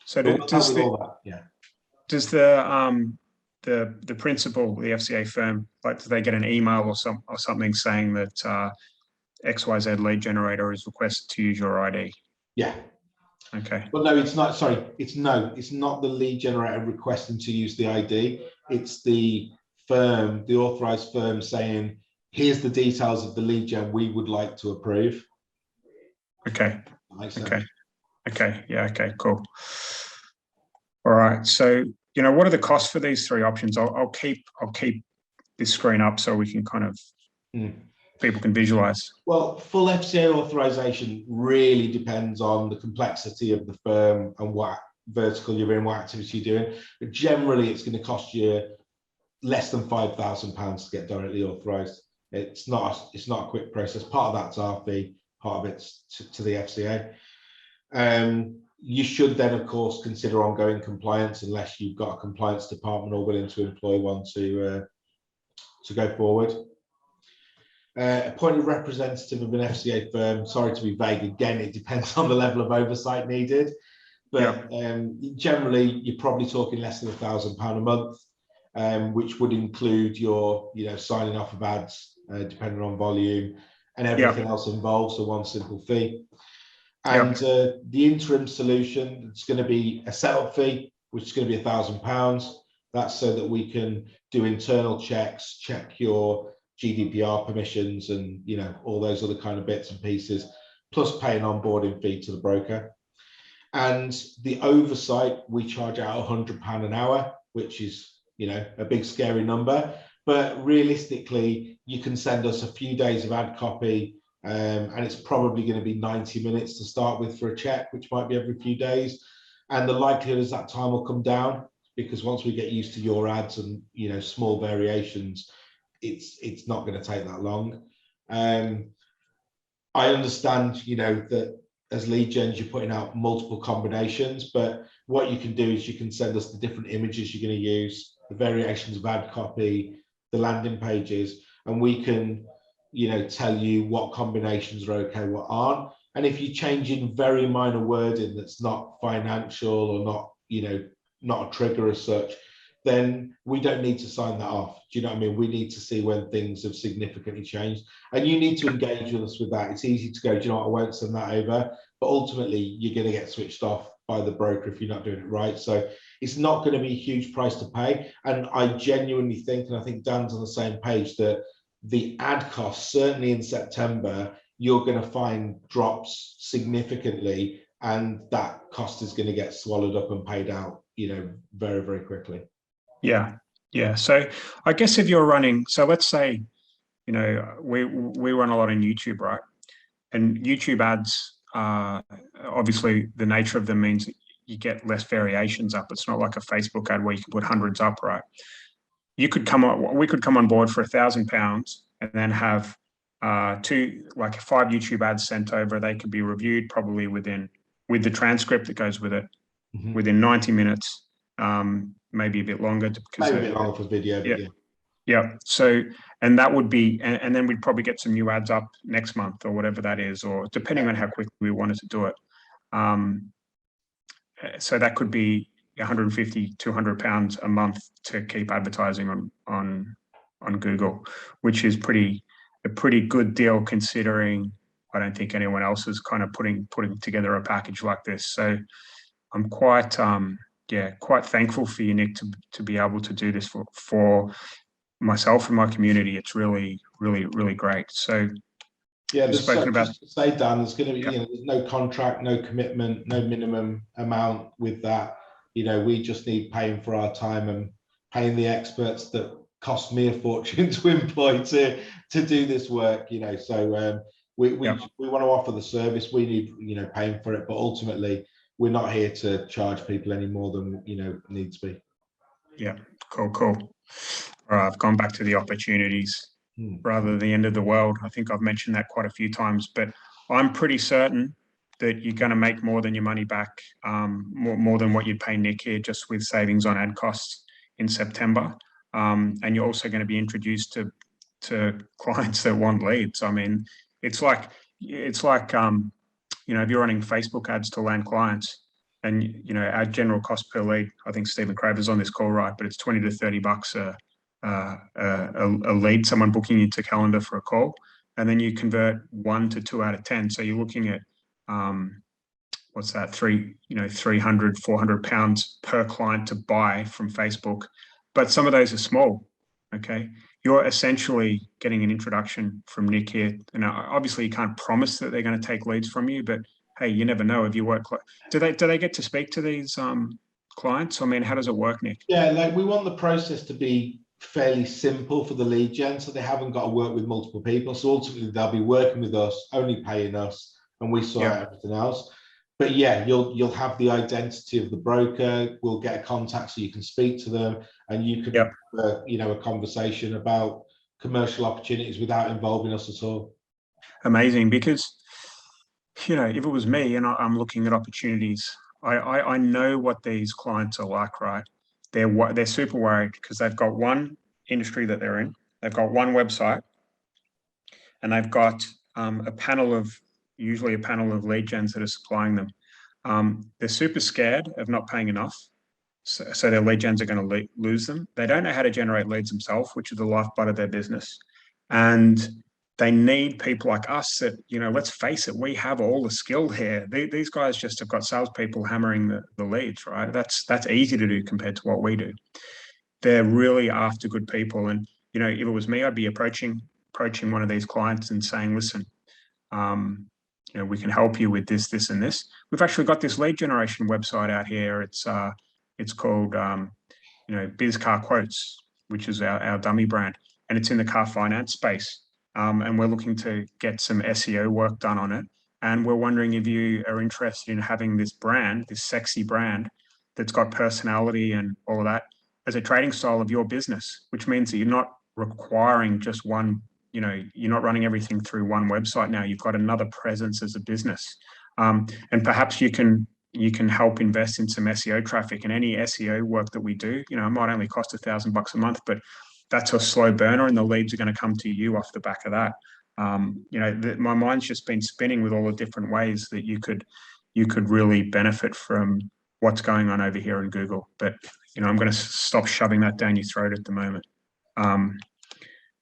Speaker 1: So does the principal, the FCA firm, like, do they get an email or something saying that XYZ lead generator is requested to use your ID?
Speaker 2: Yeah.
Speaker 1: Okay.
Speaker 2: Well, no, it's not. Sorry, it's not the lead generator requesting to use the ID. It's the firm, the authorized firm, saying, here's the details of the lead gen we would like to approve.
Speaker 1: Okay. Okay. Yeah. Okay. Cool. All right. So, you know, what are the costs for these 3 options? I'll keep this screen up so we can kind of people can visualize. Well,
Speaker 2: full FCA authorization really depends on the complexity of the firm and what vertical you're in, what activity you're doing. But generally, it's going to cost you less than £5,000 to get directly authorized. It's not a quick process. Part of that's our fee, part of it's to the FCA. You should then, of course, consider ongoing compliance unless you've got a compliance department or willing to employ one to go forward. Appointed representative of an FCA firm. Sorry to be vague again, it depends on the level of oversight needed. But generally, you're probably talking less than £1,000 a month, which would include your, you know, signing off of ads, depending on volume and everything else involved. So one simple fee. And the interim solution, it's going to be a setup fee, which is going to be £1,000. That's so that we can do internal checks, check your GDPR permissions, and you know all those other kind of bits and pieces, plus pay an onboarding fee to the broker. And the oversight, we charge out £100 an hour, which is, you know, a big scary number. But realistically, you can send us a few days of ad copy. And it's probably going to be 90 minutes to start with for a check, which might be every few days. And the likelihood is that time will come down, because once we get used to your ads and, you know, small variations, it's not going to take that long. I understand, you know, that as lead gens, you're putting out multiple combinations, but what you can do is you can send us the different images you're going to use, the variations of ad copy, the landing pages, and we can, you know, tell you what combinations are okay, what aren't. And if you change in very minor wording that's not financial or not, you know, not a trigger as such, then we don't need to sign that off. Do you know what I mean? We need to see when things have significantly changed, and you need to engage with us with that. It's easy to go, do you know what, I won't send that over, but ultimately you're going to get switched off by the broker if you're not doing it right. So it's not going to be a huge price to pay. And I genuinely think, and I think Dan's on the same page, that the ad costs, certainly in September, you're going to find drops significantly, and that cost is going to get swallowed up and paid out, you know, very, very quickly.
Speaker 1: Yeah. So I guess if you're running, so let's say, you know, we run a lot on YouTube, right? And YouTube ads, obviously the nature of them means you get less variations up. It's not like a Facebook ad where you can put hundreds up, right? We could come on board for £1,000 and then have 5 YouTube ads sent over. They could be reviewed probably with the transcript that goes with it within 90 minutes, maybe a bit longer.
Speaker 2: Maybe a bit longer for video, but
Speaker 1: yeah. So, and that would be, and then we'd probably get some new ads up next month or whatever that is, or depending on how quickly we wanted to do it. so that could be 150, 200 pounds a month to keep advertising on Google, which is a pretty good deal considering I don't think anyone else is kind of putting together a package like this. So I'm quite quite thankful for you, Nick, to be able to do this for myself and my community. It's really great. So
Speaker 2: yeah,
Speaker 1: we've spoken about,
Speaker 2: just to say, Dan, there's going to be there's no contract, no commitment, no minimum amount with that. We just need paying for our time and paying the experts that cost me a fortune to employ to do this work. So we want to offer the service. We need paying for it, but ultimately we're not here to charge people any more than needs to be.
Speaker 1: Yeah, cool. All right, I've gone back to the opportunities rather than the end of the world. I think I've mentioned that quite a few times, but I'm pretty certain that you're going to make more than your money back, more than what you'd pay Nick here, just with savings on ad costs in September. And you're also going to be introduced to clients that want leads. I mean, it's like if you're running Facebook ads to land clients, and our general cost per lead, I think Stephen Craver's on this call, right? But it's $20 to $30 a lead, someone booking you to calendar for a call, and then you convert 1 to 2 out of 10. So you're looking at what's that? 300, 400 pounds per client to buy from Facebook. But some of those are small. Okay, you're essentially getting an introduction from Nick here. And obviously, you can't promise that they're going to take leads from you, but hey, you never know. If you work, do they get to speak to these clients? I mean, how does it work, Nick?
Speaker 2: Yeah, we want the process to be fairly simple for the lead gen, so they haven't got to work with multiple people. So ultimately, they'll be working with us, only paying us, and we sort out everything else. But yeah, you'll have the identity of the broker. We'll get a contact so you can speak to them, and you can have a conversation about commercial opportunities without involving us at all.
Speaker 1: Amazing, because if it was me and I'm looking at opportunities, I know what these clients are like, right? They're super worried because they've got one industry that they're in, they've got one website, and they've got usually a panel of lead gens that are supplying them. They're super scared of not paying enough, so their lead gens are going to lose them. They don't know how to generate leads themselves, which is the lifeblood of their business, and they need people like us that, let's face it, we have all the skill here. These guys just have got salespeople hammering the leads, right? That's easy to do compared to what we do. They're really after good people. And, if it was me, I'd be approaching one of these clients and saying, listen, we can help you with this, this, and this. We've actually got this lead generation website out here. It's called, Biz Car Quotes, which is our dummy brand, and it's in the car finance space. And we're looking to get some SEO work done on it. And we're wondering if you are interested in having this brand, this sexy brand that's got personality and all of that as a trading style of your business, which means that you're not requiring just one, you're not running everything through one website now. You've got another presence as a business. And perhaps you can help invest in some SEO traffic, and any SEO work that we do, it might only cost $1,000 a month, but that's a slow burner, and the leads are going to come to you off the back of that. My mind's just been spinning with all the different ways that you could really benefit from what's going on over here in Google. But I'm going to stop shoving that down your throat at the moment.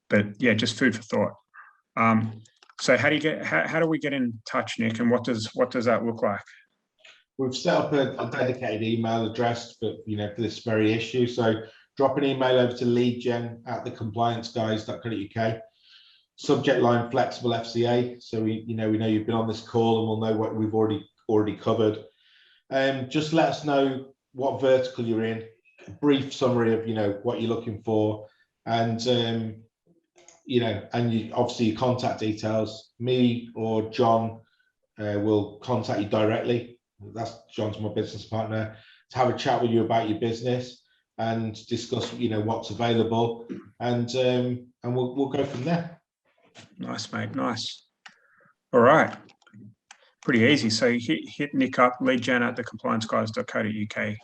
Speaker 1: But yeah, just food for thought. So how do we get in touch, Nick, and what does that look like?
Speaker 2: We've set up a dedicated email address for this very issue. So drop an email over to leadgen@thecomplianceguys.co.uk. Subject line Flexxable FCA. So we know you've been on this call, and we'll know what we've already covered. Just let us know what vertical you're in, a brief summary of what you're looking for, and obviously your contact details. Me or John will contact you directly. John's my business partner, to have a chat with you about your business and discuss what's available, and we'll go from there.
Speaker 1: Nice, mate. Nice. All right. Pretty easy. So hit Nick up, leadgen@thecomplianceguys.co.uk.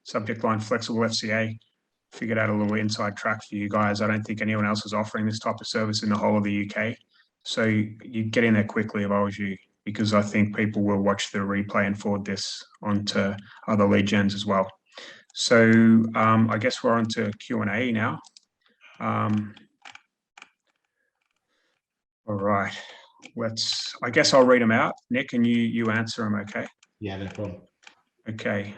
Speaker 1: Subject line Flexxable FCA. Figured out a little inside track for you guys. I don't think anyone else is offering this type of service in the whole of the UK. So you get in there quickly if I was you. because I think people will watch the replay and forward this onto other lead gens as well. So I guess we're on to Q&A now. All right, I guess I'll read them out, Nick, and you answer them, okay?
Speaker 2: Yeah, no problem.
Speaker 1: Okay.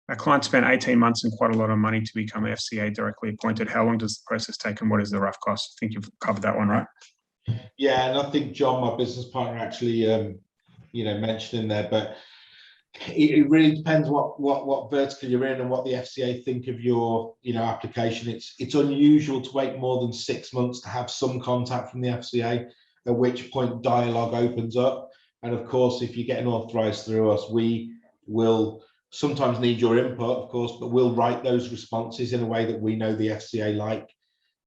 Speaker 1: A client spent 18 months and quite a lot of money to become FCA directly appointed. How long does the process take and what is the rough cost? I think you've covered that one, right?
Speaker 2: Yeah, and I think John, my business partner, actually, mentioned in there, but it really depends what vertical you're in and what the FCA think of your, application. It's unusual to wait more than 6 months to have some contact from the FCA, at which point dialogue opens up. And of course, if you're getting authorised through us, we will sometimes need your input, of course, but we'll write those responses in a way that we know the FCA like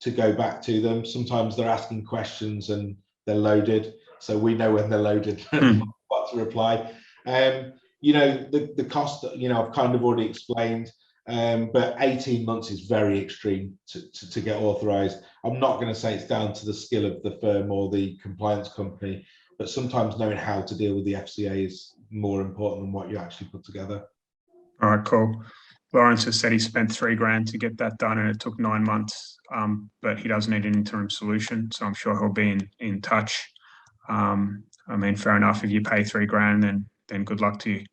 Speaker 2: to go back to them. Sometimes they're asking questions and they're loaded, so we know when they're loaded what to reply. The cost, I've kind of already explained, but 18 months is very extreme to get authorised. I'm not going to say it's down to the skill of the firm or the compliance company, but sometimes knowing how to deal with the FCA is more important than what you actually put together.
Speaker 1: All right, cool. Lawrence has said he spent $3,000 to get that done and it took 9 months, but he does need an interim solution. So I'm sure he'll be in touch. Fair enough. If you pay $3,000, then good luck to you.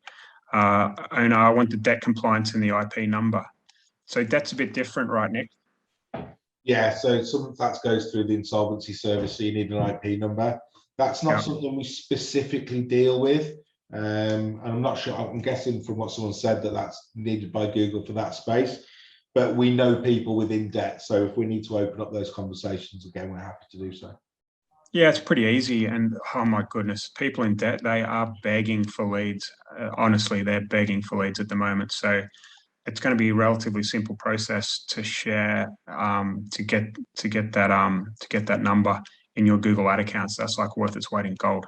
Speaker 1: Owner, I want the debt compliance and the IP number. So that's a bit different, right, Nick? Yeah,
Speaker 2: so some of that goes through the insolvency service, so you need an IP number. That's not something we specifically deal with. And I'm not sure, I'm guessing from what someone said that that's needed by Google for that space, but we know people within debt. So if we need to open up those conversations again, we're happy to do so.
Speaker 1: Yeah, it's pretty easy. And oh my goodness, people in debt, they are begging for leads. Honestly, they're begging for leads at the moment. So it's going to be a relatively simple process to share, to get that number in your Google ad accounts. That's like worth its weight in gold.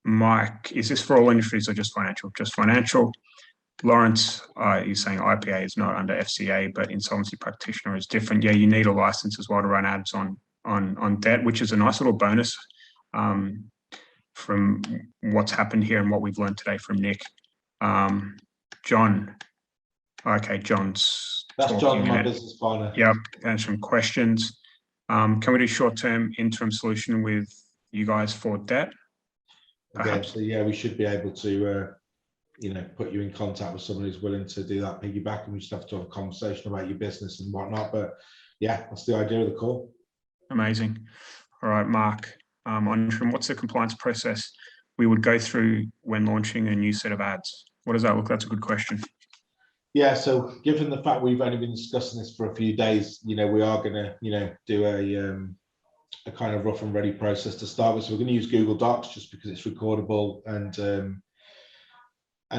Speaker 1: Mike, is this for all industries or just financial? Just financial. Lawrence is saying IPA is not under FCA, but insolvency practitioner is different. Yeah, you need a license as well to run ads on debt, which is a nice little bonus from what's happened here and what we've learned today from Nick. John. Okay, John's
Speaker 2: That's John, my business partner.
Speaker 1: Yep, answering questions. Can we do short-term interim solution with you guys for debt?
Speaker 2: Okay, so yeah, we should be able to, put you in contact with someone who's willing to do that piggyback, and we just have to have a conversation about your business and whatnot. But yeah, that's the idea of the call.
Speaker 1: Amazing. All right, Mark, what's the compliance process we would go through when launching a new set of ads? What does that look? That's a good question.
Speaker 2: Yeah, so given the fact we've only been discussing this for a few days, we are going to, do a kind of rough and ready process to start with. So we're going to use Google Docs just because it's recordable and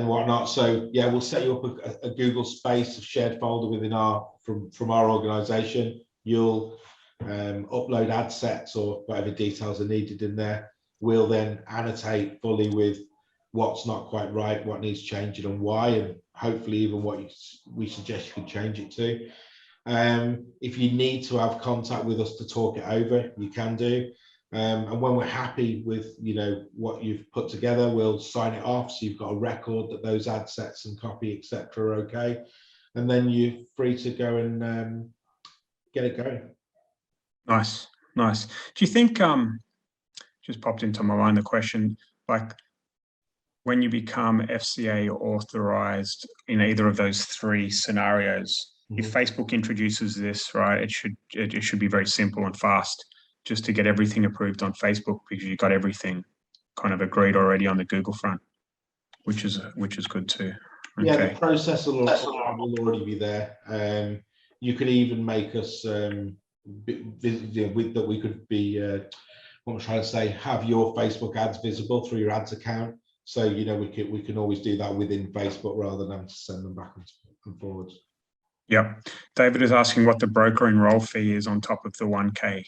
Speaker 2: whatnot. So yeah, we'll set you up a Google Space, a shared folder within from our organization. You'll upload ad sets or whatever details are needed in there. We'll then annotate fully with what's not quite right, what needs changing and why, and hopefully even what we suggest you can change it to. If you need to have contact with us to talk it over, you can do. And when we're happy with what you've put together, we'll sign it off, so you've got a record that those ad sets and copy, etc., are okay, and then you're free to go and get it going.
Speaker 1: Nice. Do you think just popped into my mind the question, like when you become FCA authorized in either of those three scenarios, if Facebook introduces this, right, it should be very simple and fast just to get everything approved on Facebook, because you've got everything kind of agreed already on the Google front, which is good too. Okay.
Speaker 2: Yeah, the process will already be there. You could even make us that we could be what I'm trying to say, have your Facebook ads visible through your ads account. So we can always do that within Facebook rather than having to send them back and forwards.
Speaker 1: Yep. David is asking what the broker enroll fee is on top of the 1K.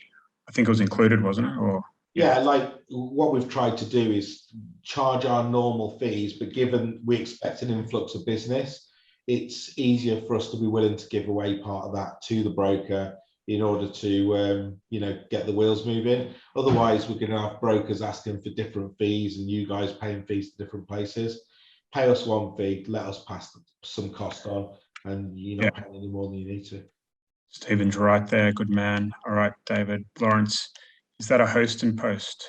Speaker 1: I think it was included, wasn't it? Or
Speaker 2: yeah, like what we've tried to do is charge our normal fees, but given we expect an influx of business, it's easier for us to be willing to give away part of that to the broker. in order to get the wheels moving. Otherwise, we're going to have brokers asking for different fees and you guys paying fees to different places. Pay us one fee, let us pass some cost on, and you're not paying any more than you need to.
Speaker 1: Stephen's right there, good man. All right, David. Lawrence, is that a host and post?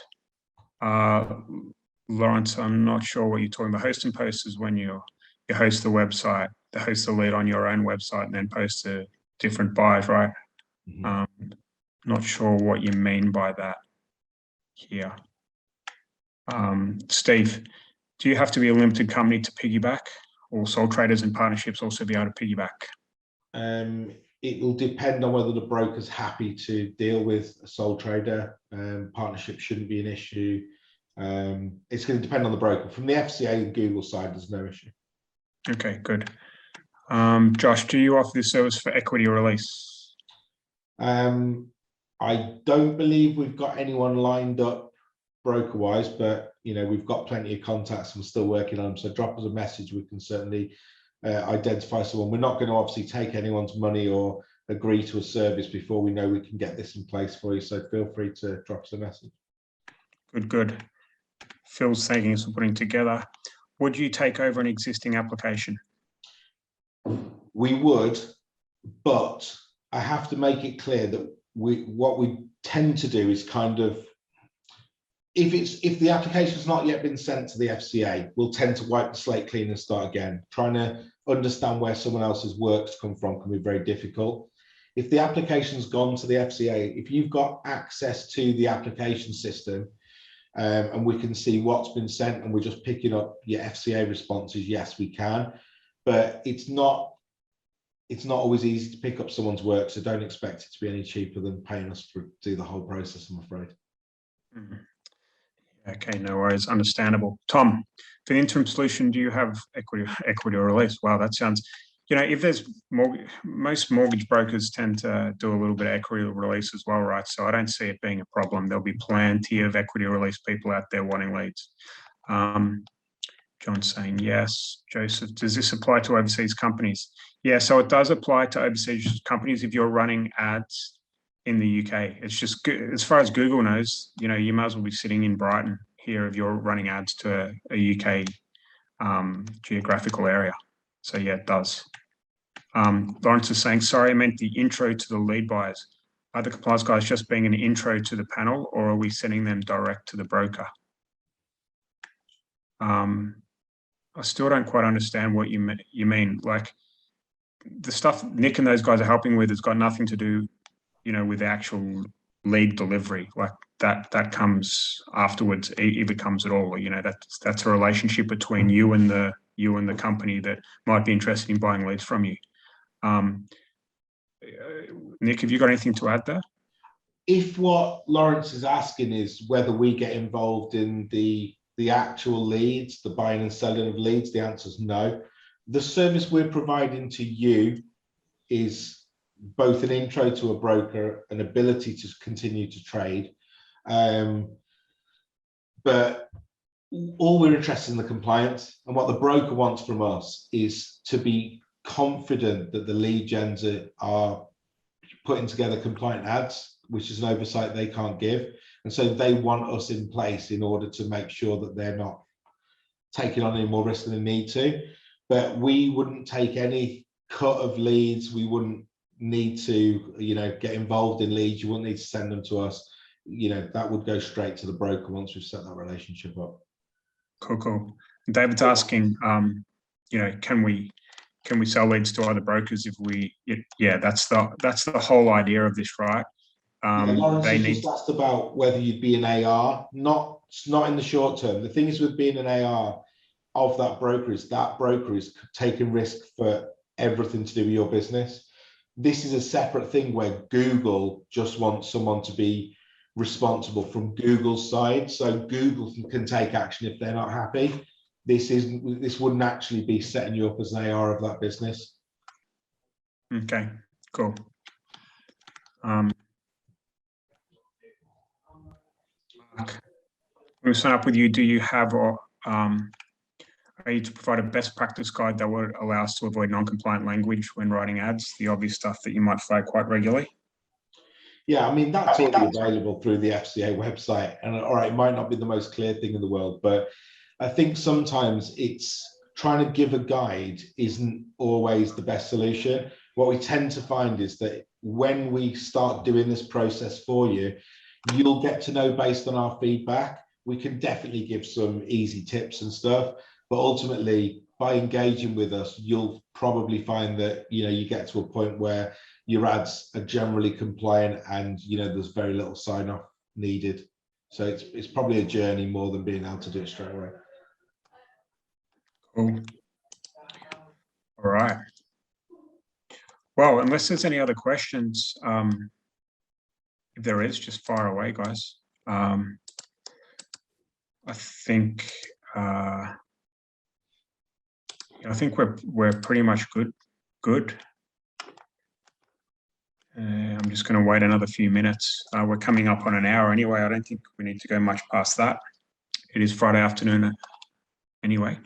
Speaker 1: Lawrence, I'm not sure what you're talking about. Host and post is when you host the website, host the lead on your own website and then post to different buyers, right? Mm-hmm. Not sure what you mean by that here. Steve, do you have to be a limited company to piggyback, or sole traders and partnerships also be able to piggyback?
Speaker 2: It will depend on whether the broker's happy to deal with a sole trader. Partnership shouldn't be an issue. It's going to depend on the broker. From the FCA and Google side, there's no issue. Okay, good. Josh, do you offer this service for equity release? I don't believe we've got anyone lined up broker-wise, but we've got plenty of contacts and we're still working on them. So drop us a message. We can certainly identify someone. We're not going to obviously take anyone's money or agree to a service before we know we can get this in place for you. So feel free to drop us a message.
Speaker 1: Good. Phil's thanking us for putting together. Would you take over an existing application?
Speaker 2: We would, but I have to make it clear that what we tend to do is kind of, if the application's not yet been sent to the FCA, we'll tend to wipe the slate clean and start again. Trying to understand where someone else's work's come from can be very difficult. If the application's gone to the FCA, if you've got access to the application system and we can see what's been sent and we're just picking up your FCA responses, yes, we can. But it's not always easy to pick up someone's work, so don't expect it to be any cheaper than paying us to do the whole process, I'm afraid.
Speaker 1: Mm-hmm. Okay, no worries, understandable. Tom, for the interim solution, do you have equity release? Wow, that sounds, if there's most mortgage brokers tend to do a little bit of equity release as well, right? So I don't see it being a problem. There'll be plenty of equity release people out there wanting leads. John's saying yes. Joseph, does this apply to overseas companies? Yeah, so it does apply to overseas companies if you're running ads in the UK. It's just, as far as Google knows, you might as well be sitting in Brighton here if you're running ads to a UK geographical area. So yeah, it does. Lawrence is saying, sorry, I meant the intro to the lead buyers. Are the compliance guys just being an intro to the panel, or are we sending them direct to the broker? I still don't quite understand what you mean. Like, the stuff Nick and those guys are helping with has got nothing to do, with the actual lead delivery. Like that comes afterwards, if it comes at all. That's a relationship between you and the company that might be interested in buying leads from you. Nick, have you got anything to add there?
Speaker 2: If what Lawrence is asking is whether we get involved in the actual leads, the buying and selling of leads, the answer is no. The service we're providing to you is both an intro to a broker, an ability to continue to trade. But all we're interested in the compliance, and what the broker wants from us is to be confident that the lead gens are putting together compliant ads, which is an oversight they can't give. And so they want us in place in order to make sure that they're not taking on any more risk than they need to. But we wouldn't take any cut of leads. We wouldn't need to, get involved in leads. You wouldn't need to send them to us. That would go straight to the broker once we've set that relationship up.
Speaker 1: Cool. David's asking, can we sell leads to other brokers if we? Yeah, that's the whole idea of this, right?
Speaker 2: Lawrence just asked about whether you'd be an AR, not in the short term. The thing is with being an AR of that broker is taking risk for everything to do with your business. This is a separate thing where Google just wants someone to be responsible from Google's side. So Google can take action if they're not happy. This wouldn't actually be setting you up as an AR of that business.
Speaker 1: Okay, cool. When we sign up with you, do you have are you to provide a best practice guide that would allow us to avoid non-compliant language when writing ads, the obvious stuff that you might flag quite regularly?
Speaker 2: Yeah, I mean, that's already available through the FCA website. And all right, it might not be the most clear thing in the world, but I think sometimes it's trying to give a guide isn't always the best solution. What we tend to find is that when we start doing this process for you, you'll get to know based on our feedback. We can definitely give some easy tips and stuff, but ultimately by engaging with us, you'll probably find that, you know, you get to a point where your ads are generally compliant and, you know, there's very little sign off needed. So it's probably a journey more than being able to do it straight away.
Speaker 1: Cool. All right. Well, unless there's any other questions, if there is, just fire away, guys. I think we're pretty much good. I'm just going to wait another few minutes. We're coming up on an hour anyway. I don't think we need to go much past that. It is Friday afternoon anyway.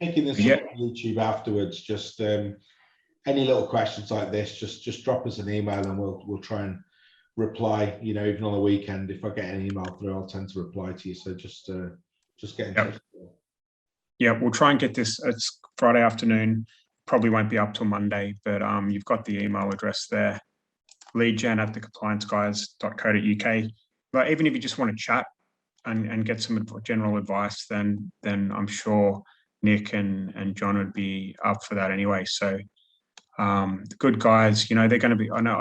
Speaker 2: Taking this on YouTube afterwards, just any little questions like this, just drop us an email and we'll try and reply. You know, even on the weekend, if I get an email through, I'll tend to reply to you. So just get in touch.
Speaker 1: Yeah, we'll try and get this. It's Friday afternoon. Probably won't be up till Monday, but you've got the email address there, leadgen@thecomplianceguys.co.uk. But even if you just want to chat and get some general advice, then I'm sure Nick and John would be up for that anyway. So the good guys, you know, they're going to be. I know.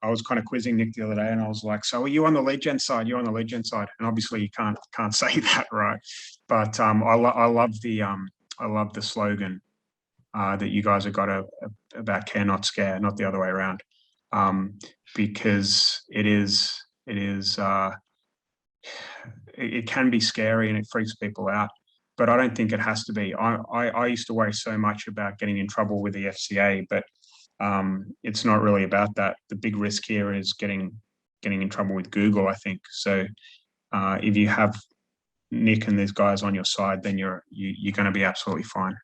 Speaker 1: I was kind of quizzing Nick the other day, and I was like, "So are you on the lead gen side? You're on the lead gen side?" And obviously, you can't say that, right? But I love the slogan that you guys have got about care not scare, not the other way around, because it can be scary and it freaks people out, but I don't think it has to be. I used to worry so much about getting in trouble with the FCA, but it's not really about that. The big risk here is getting in trouble with Google, I think. So if you have Nick and these guys on your side, then you're going to be absolutely fine.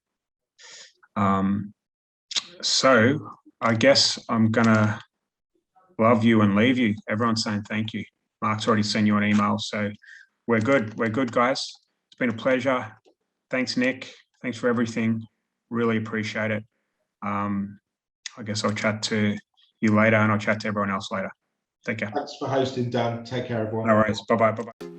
Speaker 1: So I guess I'm gonna love you and leave you. Everyone's saying thank you. Mark's already sent you an email, so we're good. We're good, guys. It's been a pleasure. Thanks, Nick. Thanks for everything. Really appreciate it. I guess I'll chat to you later, and I'll chat to everyone else later. Take care.
Speaker 2: Thanks for hosting, Dan. Take care, everyone.
Speaker 1: No worries. Bye-bye. Bye-bye.